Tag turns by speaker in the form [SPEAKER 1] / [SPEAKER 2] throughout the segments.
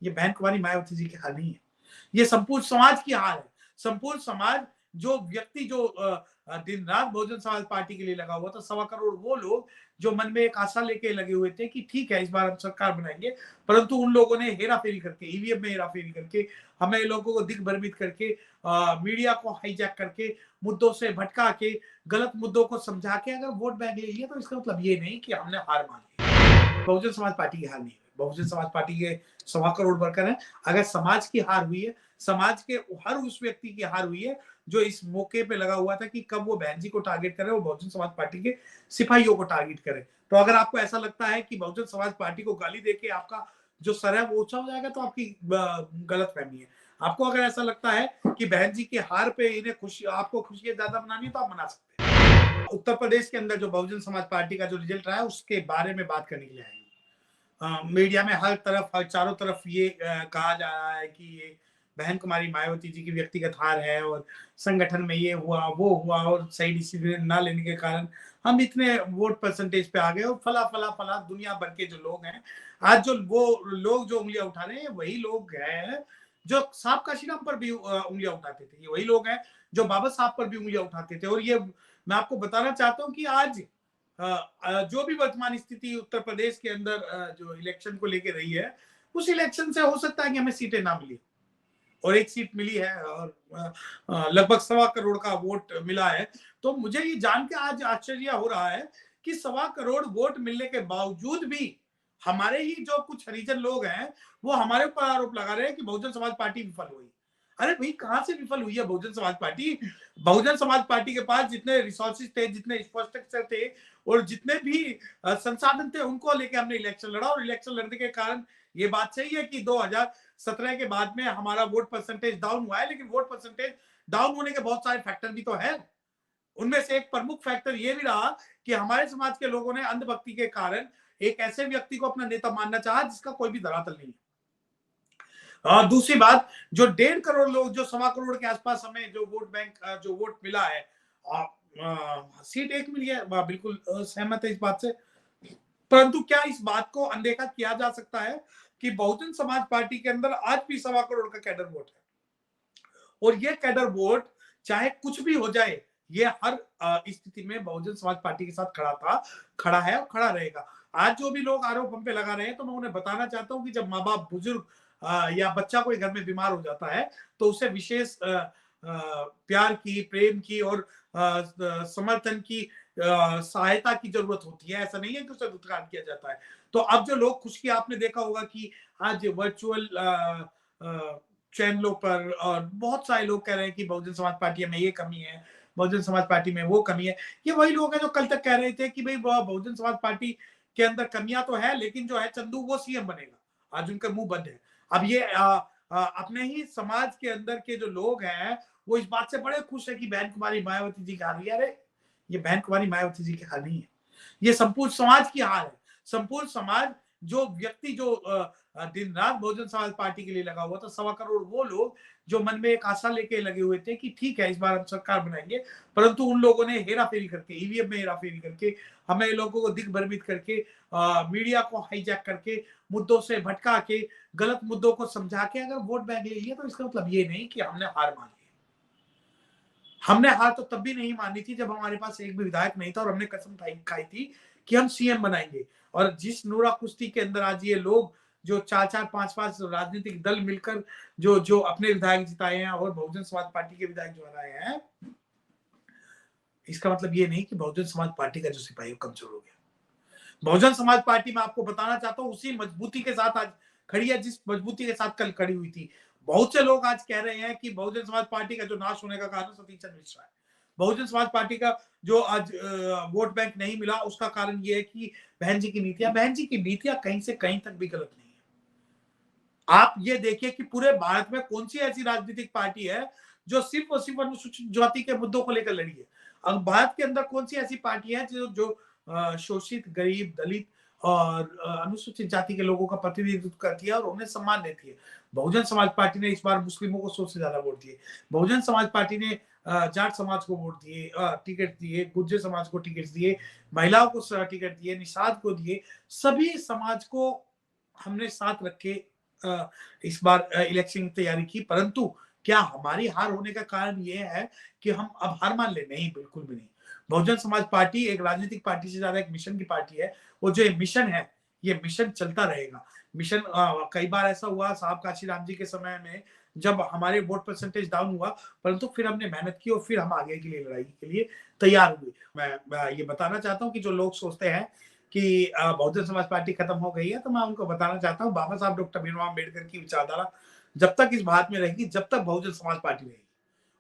[SPEAKER 1] ये बहन कुमारी मायावती जी की हार नहीं है, ये संपूर्ण समाज की हार है। संपूर्ण समाज, जो व्यक्ति जो दिन रात बहुजन समाज पार्टी के लिए लगा हुआ था, 1.25 करोड़ वो लोग जो मन में एक आशा लेके लगे हुए थे कि ठीक है इस बार हम सरकार बनाएंगे, परंतु उन लोगों ने हेरा फेरी करके, ईवीएम में हेरा फेरी करके, हमें लोगों को दिग्भ्रमित करके, मीडिया को हाईजैक करके, मुद्दों से भटका के, गलत मुद्दों को समझा के अगर वोट बैंक ले लिया, तो इसका मतलब ये नहीं कि हमने हार मान ली। बहुजन समाज पार्टी की हार नहीं है, बहुजन समाज पार्टी के 1.25 करोड़ वर्कर हैं। अगर समाज की हार हुई है, समाज के हर उस व्यक्ति की हार हुई है जो इस मौके पे लगा हुआ था कि कब वो बहन जी को टारगेट करे और बहुजन समाज पार्टी के सिपाहियों को टारगेट करे। तो अगर आपको ऐसा लगता है कि बहुजन समाज पार्टी को गाली देके आपका जो सर है वो ऊंचा हो जाएगा, तो आपकी गलत फहमी है। आपको अगर ऐसा लगता है कि बहन जी की हार पे इन्हें खुशी, आपको खुशियां ज्यादा मनानी है, तो आप मना सकते हैं। उत्तर प्रदेश के अंदर जो बहुजन समाज पार्टी का जो रिजल्ट रहा है उसके बारे में बात करने के लिए आएंगे। मीडिया में हर तरफ, हर चारों तरफ ये कहा जा रहा है कि ये बहन कुमारी मायावती जी की व्यक्तिगत हार है और संगठन में ये हुआ वो हुआ और सही डिसीजन ना लेने के कारण हम इतने वोट परसेंटेज पे आ गए और फला फला फला दुनिया भर के जो लोग हैं। आज जो वो लोग जो उंगलियां उठा रहे हैं वही लोग हैं जो साहब काशीराम पर भी उंगलियां उठाते थे। ये वही लोग हैं जो बाबा साहब पर भी उंगलियां उठाते थे। और ये मैं आपको बताना चाहता हूँ कि आज जो भी वर्तमान स्थिति उत्तर प्रदेश के अंदर जो इलेक्शन को लेके रही है, उस इलेक्शन से हो सकता है कि हमें सीटें ना मिली और एक सीट मिली है और लगभग 1.25 करोड़ का वोट मिला है। तो मुझे ये जान के आज आश्चर्य हो रहा है कि 1.25 करोड़ वोट मिलने के बावजूद भी हमारे ही जो कुछ हरिजन लोग हैं वो हमारे ऊपर आरोप लगा रहे हैं कि बहुजन समाज पार्टी विफल हुई। अरे भाई, कहां से विफल हुई है बहुजन समाज पार्टी? बहुजन समाज पार्टी के पास जितने रिसोर्सेज थे, जितने इंफ्रास्ट्रक्चर थे और जितने भी संसाधन थे, उनको लेके हमने इलेक्शन लड़ा और इलेक्शन लड़ने के कारण ये बात सही है कि 2017 के बाद में हमारा वोट परसेंटेज डाउन हुआ है। लेकिन वोट परसेंटेज डाउन होने के बहुत सारे फैक्टर भी तो है। उनमें से एक प्रमुख फैक्टर ये भी रहा कि हमारे समाज के लोगों ने अंधभक्ति के कारण एक ऐसे व्यक्ति को अपना नेता मानना चाहा जिसका कोई भी धरातल नहीं है। दूसरी बात, जो 1.5 करोड़ लोग, जो 1.25 करोड़ के आसपास हमें जो वोट बैंक जो वोट मिला है, सीट एक मिली है, बिल्कुल सहमत है इस बात से। परंतु क्या इस बात को अनदेखा किया जा सकता है कि बहुजन समाज पार्टी के अंदर आज भी 1.25 करोड़ का कैडर वोट है और ये कैडर वोट चाहे कुछ भी हो जाए, ये हर स्थिति में बहुजन समाज पार्टी के साथ खड़ा था, खड़ा है और खड़ा रहेगा। आज जो भी लोग आरोप हम पे लगा रहे हैं, तो मैं उन्हें बताना चाहता हूं कि जब माँ बाप, बुजुर्ग या बच्चा कोई घर में बीमार हो जाता है, तो उसे विशेष प्यार की, प्रेम की और समर्थन की, सहायता की जरूरत होती है। ऐसा नहीं है कि उसे दुत्कार किया जाता है। तो अब जो लोग खुशी, आपने देखा होगा कि आज वर्चुअल चैनलों पर और बहुत सारे लोग कह रहे हैं कि बहुजन समाज पार्टी में ये कमी है, बहुजन समाज पार्टी में वो कमी है। ये वही लोग हैं जो कल तक कह रहे थे कि भाई बहुजन समाज पार्टी के अंदर कमियां तो है, लेकिन जो है चंदू वो सीएम बनेगा। आज उनका मुंह बंद है। अब ये अपने ही समाज के अंदर के जो लोग हैं वो इस बात से बड़े खुश है कि बहन कुमारी मायावती जी की हार हुई है। अरे, ये बहन कुमारी मायावती जी की हार नहीं है, ये संपूर्ण समाज की हार है। संपूर्ण समाज, जो व्यक्ति जो दिन रात बहुजन समाज पार्टी के लिए लगा हुआ था, 1.25 करोड़ वो लोग जो मन में एक आशा लेके लगे हुए थे कि ठीक है इस बार हम सरकार बनाएंगे, परंतु उन लोगों ने हेरा फेरी करके, ईवीएम में हेरा फेरी करके, हमें लोगों को दिग्भ्रमित करके, मीडिया को हाईजैक करके, मुद्दों से भटका के, गलत मुद्दों को समझा के अगर वोट बैंक ले लिया, तो इसका मतलब ये नहीं कि हमने हार मान ली। हमने हार तो तब भी नहीं मानी थी जब हमारे पास एक भी विधायक नहीं था और हमने कसम खाई थी कि हम सीएम बनाएंगे। और जिस नूरा कुश्ती के अंदर आज ये लोग जो 4-4, 5-5 राजनीतिक दल मिलकर जो जो अपने विधायक जिताए हैं और बहुजन समाज पार्टी के विधायक जो हराए हैं, इसका मतलब ये नहीं कि बहुजन समाज पार्टी का जो सिपाही कमजोर हो गया। बहुजन समाज पार्टी में आपको बताना चाहता हूं उसी मजबूती के साथ आज खड़ी है जिस मजबूती के साथ कल खड़ी हुई थी। बहुत से लोग आज कह रहे हैं कि बहुजन समाज पार्टी का जो नाश होने का कारण सतीश चंद्र मिश्रा है। बहुजन समाज पार्टी का जो आज वोट बैंक नहीं मिला, उसका कारण ये है कि बहन जी की नीतियां कहीं से कहीं तक भी गलत नहीं है। आप ये देखिए कि पूरे भारत में कौन सी ऐसी राजनीतिक पार्टी है जो सिर्फ और सिर्फ अनुसूचित जाति के मुद्दों को लेकर लड़ी है। अब भारत के अंदर कौन सी ऐसी पार्टी है जो जो शोषित, गरीब, दलित और अनुसूचित जाति के लोगों का प्रतिनिधित्व करती है और उन्हें सम्मान देती है। बहुजन समाज पार्टी ने इस बार मुस्लिमों को 100 से ज्यादा वोट दिए। बहुजन समाज पार्टी ने जाट समाज को वोट दिए, टिकट दिए, गुर्जर समाज को टिकट दिए, महिलाओं को टिकट दिए, निषाद को दिए। सभी समाज को हमने साथ रख के इस बार इलेक्शन की तैयारी की, परंतु क्या हमारी हार होने का कारण ये है कि हम अब हार मान ले? नहीं, बिल्कुल भी नहीं। बहुजन समाज पार्टी एक राजनीतिक पार्टी से ज्यादा एक मिशन की पार्टी है, और जो ये मिशन है, ये मिशन चलता रहेगा। मिशन कई बार ऐसा हुआ साहब काशीराम जी के समय में, जब हमारे वोट परसेंटेज डाउन हुआ, परंतु फिर हमने मेहनत की और फिर हम आगे के लिए लड़ाई के लिए तैयार हुए। मैं ये बताना चाहता हूँ कि जो लोग सोचते हैं कि बहुजन समाज पार्टी खत्म हो गई है, तो मैं उनको बताना चाहता हूँ, बाबा साहब डॉक्टर भीमराव अम्बेडकर की विचारधारा जब तक इस भारत में रहेगी, जब तक बहुजन समाज पार्टी रहेगी।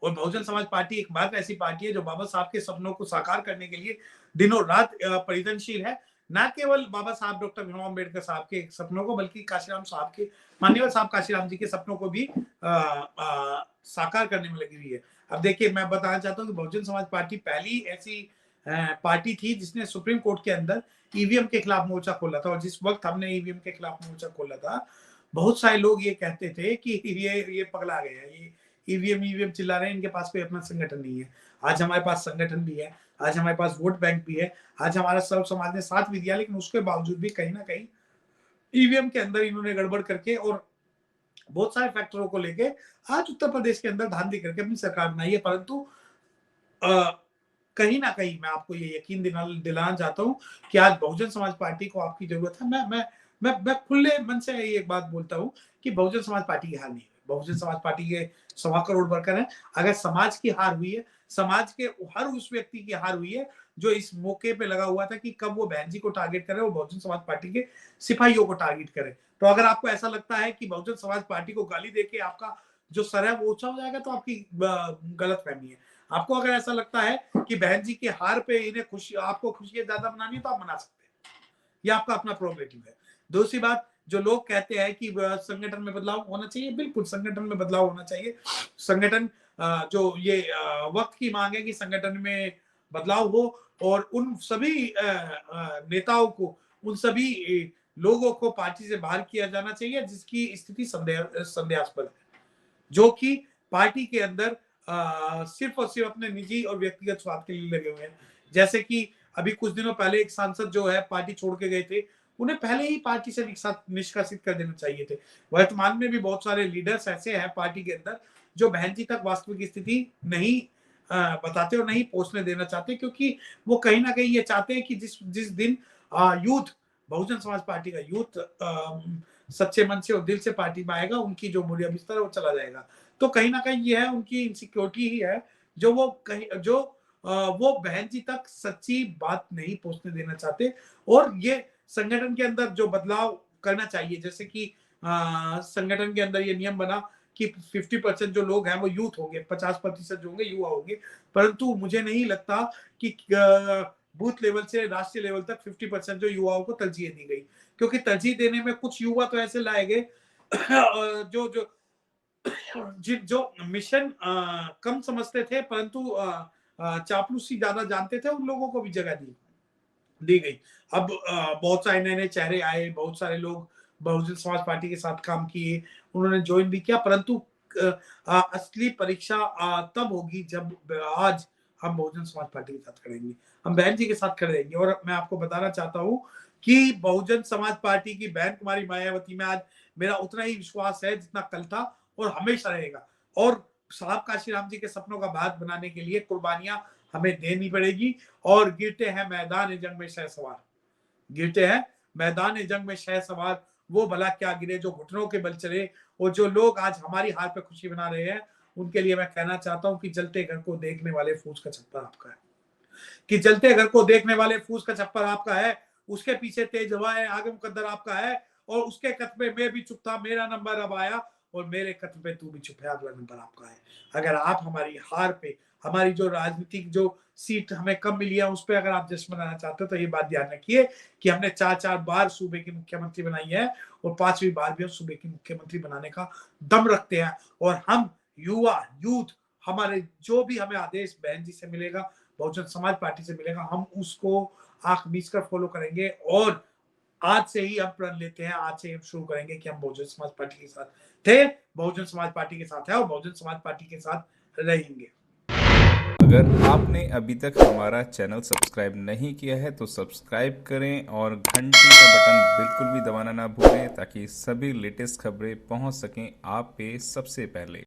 [SPEAKER 1] और बहुजन समाज पार्टी एकमात्र ऐसी पार्टी है जो बाबा साहब के सपनों को साकार करने के लिए दिनों रात परिवर्तनशील है। न केवल बाबा साहब डॉक्टर भीमराव अम्बेडकर साहब के सपनों को, बल्कि काशीराम साहब के, माननीय साहब काशीराम जी के सपनों को भी साकार करने में लगी हुई है। अब देखिए, मैं बताना चाहता हूँ कि बहुजन समाज पार्टी पहली ऐसी पार्टी थी जिसने सुप्रीम कोर्ट के अंदर ईवीएम के खिलाफ मोर्चा खोला था। और जिस वक्त हमने ईवीएम के खिलाफ मोर्चा खोला था, बहुत सारे लोग ये कहते थे कि ये पगला गए हैं, ये ईवीएम ईवीएम चिल्ला रहे हैं, इनके पास कोई अपना संगठन नहीं है। आज हमारे पास संगठन भी है, आज हमारे पास वोट बैंक भी है, आज हमारा सर्व समाज ने साथ भी दिया, लेकिन उसके बावजूद भी कहीं ना कहीं ईवीएम के अंदर इन्होंने गड़बड़ करके और बहुत सारे फैक्टरों को लेके आज उत्तर प्रदेश के अंदर धांधली करके अपनी सरकार बनाई है। परंतु कहीं ना कहीं मैं आपको ये यकीन दिलाना चाहता हूँ कि आज बहुजन समाज पार्टी को आपकी जरूरत है। मैं खुले मन से ये एक बात बोलता हूँ कि बहुजन समाज पार्टी की हार नहीं है। बहुजन समाज पार्टी के 1.25 करोड़ वर्कर हैं। अगर समाज की हार हुई है, समाज के हर उस व्यक्ति की हार हुई है जो इस मौके पे लगा हुआ था कि कब वो बहन जी को टारगेट करे और बहुजन समाज पार्टी के सिपाहियों को टारगेट करे। तो अगर आपको ऐसा लगता है कि बहुजन समाज पार्टी को गाली देके आपका जो सर है वो ऊंचा हो जाएगा, तो आपकी गलत फहमी है। आपको अगर ऐसा लगता है कि बहन जी के हार पे इन्हें खुशी, आपको खुशियां ज्यादा मनानी है, तो आप मना सकते हैं, ये आपका अपना प्रोग्रेटिव है। दूसरी बात, जो लोग कहते हैं कि संगठन में बदलाव होना चाहिए, बिल्कुल संगठन में बदलाव होना चाहिए। संगठन जो ये वक्त की मांग है कि संगठन में बदलाव हो और उन सभी नेताओं को, उन सभी लोगों को पार्टी से बाहर किया जाना चाहिए जिसकी स्थिति संदेहास्पद है, जो कि पार्टी के अंदर सिर्फ और सिर्फ अपने निजी और व्यक्तिगत स्वार्थ के लिए लगे हुए हैं। जैसे कि अभी कुछ दिनों पहले एक सांसद जो है पार्टी छोड़ के गए थे, उन्हें पहले ही पार्टी से निष्कासित कर देना चाहिए थे। वर्तमान में भी बहुत सारे लीडर्स ऐसे हैं पार्टी के अंदर जो बहन जी तक वास्तविक स्थिति नहीं बताते और नहीं पहुंचने देना चाहते, क्योंकि वो कहीं ना कहीं ये चाहते हैं कि जिस जिस दिन यूथ, बहुजन समाज पार्टी का यूथ सच्चे मन से और दिल से पार्टी में आएगा, उनकी जो मूल्य बिस्तर है वो चला जाएगा। तो कहीं ना कहीं ये है, उनकी इनसिक्योरिटी ही है जो वो कहीं जो वो बहन जी तक सच्ची बात नहीं पहुंचने देना चाहते। और ये संगठन के अंदर जो बदलाव करना चाहिए, जैसे कि संगठन के अंदर ये नियम बना कि 50% जो लोग हैं वो यूथ होंगे, 50% जो होंगे युवा होंगे। परंतु मुझे नहीं लगता कि बूथ लेवल से राष्ट्रीय लेवल तक 50% जो युवाओं को तरजीह दी गई, क्योंकि तरजीह देने में कुछ युवा तो ऐसे लाए गए जो जो जो मिशन कम समझते थे, परंतु चापलूसी ज्यादा जानते थे, उन लोगों को भी जगह दी गई। अब बहुत सारे नए नए चेहरे आए, बहुत सारे लोग बहुजन समाज पार्टी के साथ काम किए, उन्होंने ज्वाइन भी किया, परंतु असली परीक्षा तब होगी जब आज हम बहुजन समाज पार्टी के साथ खड़ेंगे, हम बहन जी के साथ खड़े रहेंगे। और मैं आपको बताना चाहता हूँ कि बहुजन समाज पार्टी की बहन कुमारी मायावती में आज मेरा उतना ही विश्वास है जितना कल था और हमेशा रहेगा। और साहब काशीराम जी के सपनों का भारत बनाने के लिए कुर्बानियां हमें देनी पड़ेगी। और गिरते हैं मैदान जंग में शहसवार, गिरते हैं मैदान जंग में शहसवार, वो भला क्या गिरे जो घुटनों के बल चले। और जो लोग आज हमारी हार पे खुशी बना रहे हैं, उनके लिए मैं कहना चाहता हूं कि जलते घर को देखने वाले फूस का छप्पर आपका है, कि जलते घर को देखने वाले फूस का छप्पर आपका है, उसके पीछे तेज हवाएं आगे मुकद्दर आपका है। और उसके कत्बे में भी चुप था, मेरा नंबर अब आया, और मेरे कत्बे तू भी चुप है, अगला नंबर आपका है। अगर आप हमारी हार पे, हमारी जो राजनीतिक जो सीट हमें कम मिली है उस पर अगर आप जश्न मनाना चाहते हो, तो ये बात ध्यान रखिए कि हमने 4-4 बार सूबे की मुख्यमंत्री बनाई है और 5वीं बार भी हम सूबे की मुख्यमंत्री बनाने का दम रखते हैं। और हम युवा यूथ, हमारे जो भी हमें आदेश बहन जी से मिलेगा, बहुजन समाज पार्टी से मिलेगा, हम उसको आंख मीच कर फॉलो करेंगे। और आज से ही हम प्रण लेते हैं, आज से ही हम शुरू करेंगे कि हम बहुजन समाज पार्टी के साथ थे, बहुजन समाज पार्टी के साथ है और बहुजन समाज पार्टी के साथ रहेंगे।
[SPEAKER 2] अगर आपने अभी तक हमारा चैनल सब्सक्राइब नहीं किया है तो सब्सक्राइब करें और घंटी का बटन बिल्कुल भी दबाना ना भूलें ताकि सभी लेटेस्ट खबरें पहुंच सकें आप पे सबसे पहले।